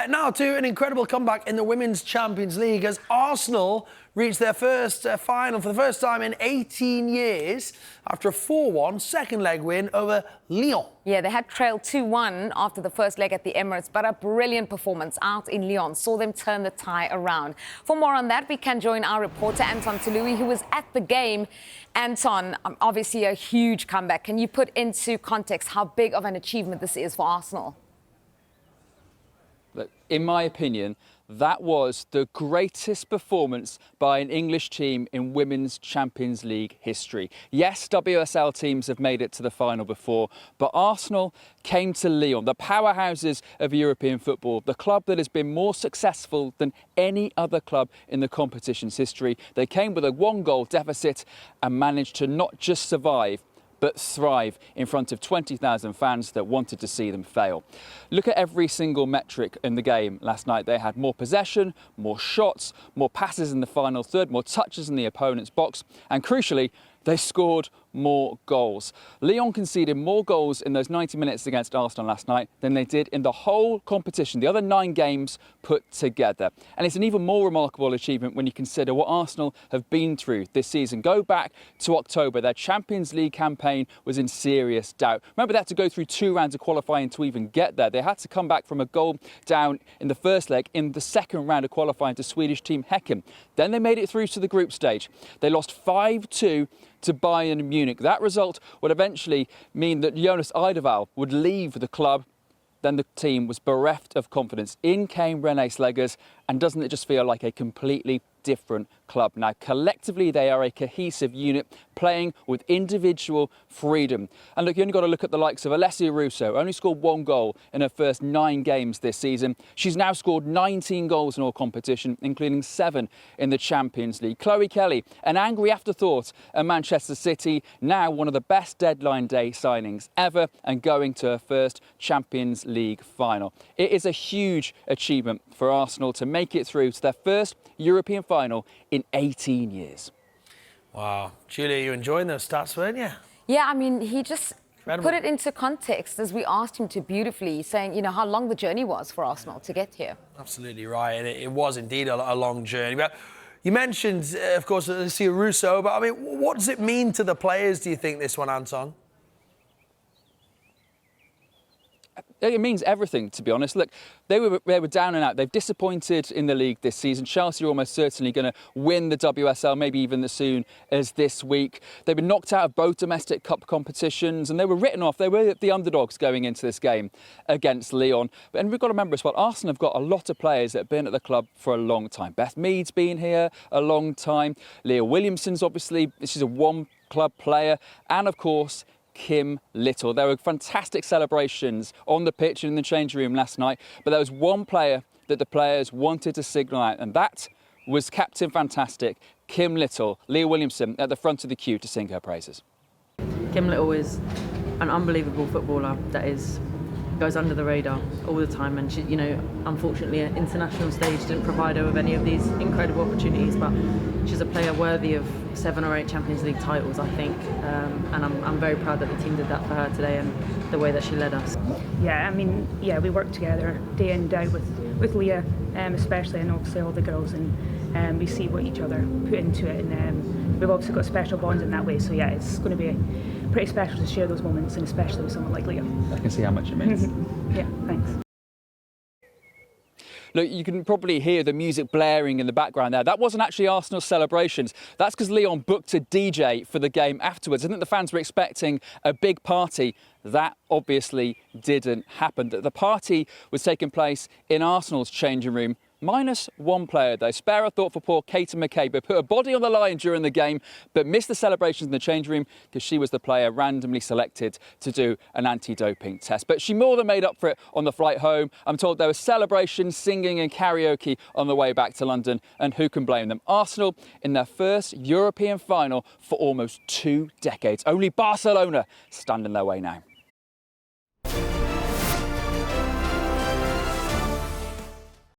Now to an incredible comeback in the Women's Champions League as Arsenal reached their first final for the first time in 18 years after a 4-1 second leg win over Lyon. Yeah, they had trailed 2-1 after the first leg at the Emirates, but a brilliant performance out in Lyon saw them turn the tie around. For more on that, we can join our reporter Anton Toloui, who was at the game. Anton, obviously a huge comeback. Can you put into context how big of an achievement this is for Arsenal? In my opinion, that was the greatest performance by an English team in Women's Champions League history. Yes, WSL teams have made it to the final before, but Arsenal came to Lyon, the powerhouses of European football, the club that has been more successful than any other club in the competition's history. They came with a 1-goal deficit and managed to not just survive, but thrive in front of 20,000 fans that wanted to see them fail. Look at every single metric in the game last night. They had more possession, more shots, more passes in the final third, more touches in the opponent's box, and crucially, they scored more goals. Lyon conceded more goals in those 90 minutes against Arsenal last night than they did in the whole competition, the other 9 games put together. And it's an even more remarkable achievement when you consider what Arsenal have been through this season. Go back to October, their Champions League campaign was in serious doubt. Remember, they had to go through 2 rounds of qualifying to even get there. They had to come back from a goal down in the first leg in the second round of qualifying to Swedish team Häcken. Then they made it through to the group stage. They lost 5-2 to Bayern Munich. That result would eventually mean that Jonas Eidevall would leave the club. Then the team was bereft of confidence. In came René Slegers, and doesn't it just feel like a completely different club now? Collectively, they are a cohesive unit playing with individual freedom. And look, you only got to look at the likes of Alessia Russo, only scored 1 goal in her first 9 games this season. She's now scored 19 goals in all competition, including 7 in the Champions League. Chloe Kelly, an angry afterthought at Manchester City, now one of the best deadline day signings ever and going to her first Champions League final. It is a huge achievement for Arsenal to make it through to their first European final in 18 years. Wow. Julia, you enjoying those stats, weren't you? Yeah, I mean, he just Incredible. put it into context as we asked him to beautifully, saying, you know, how long the journey was for Arsenal to get here. Absolutely right. And it was indeed a long journey. But you mentioned, of course, Alessia Russo, but I mean, what does it mean to the players, do you think, this one, Anton? It means everything, to be honest. Look, they were down and out. They've disappointed in the league this season. Chelsea are almost certainly going to win the WSL, maybe even as soon as this week. They've been knocked out of both domestic cup competitions, and they were written off. They were the underdogs going into this game against Lyon. And we've got to remember as well, Arsenal have got a lot of players that have been at the club for a long time. Beth Mead's been here a long time. Leah Williamson's obviously, she's a one-club player. And of course, Kim Little. There were fantastic celebrations on the pitch and in the changing room last night, but there was one player that the players wanted to signal out, and that was Captain Fantastic, Kim Little. Leah Williamson at the front of the queue to sing her praises. Kim Little is an unbelievable footballer that goes under the radar all the time, and she, you know, unfortunately, an international stage didn't provide her with any of these incredible opportunities, but she's a player worthy of 7 or 8 Champions League titles, I think, and I'm very proud that the team did that for her today and the way that she led us. Yeah, I mean, yeah, we work together day in, day out with Leah, especially, and obviously all the girls, and we see what each other put into it, and we've obviously got special bonds in that way, so yeah, it's going to be pretty special to share those moments, and especially with someone like Leah. I can see how much it means. Yeah, thanks. Look, you can probably hear the music blaring in the background there. That wasn't actually Arsenal's celebrations. That's because Lyon booked a DJ for the game afterwards. I think the fans were expecting a big party. That obviously didn't happen. The party was taking place in Arsenal's changing room. Minus 1 player, though. Spare a thought for poor Katie McCabe, who put her body on the line during the game, but missed the celebrations in the changing room because she was the player randomly selected to do an anti-doping test. But she more than made up for it on the flight home. I'm told there were celebrations, singing and karaoke on the way back to London, and who can blame them? Arsenal in their first European final for almost 2 decades. Only Barcelona stand in their way now.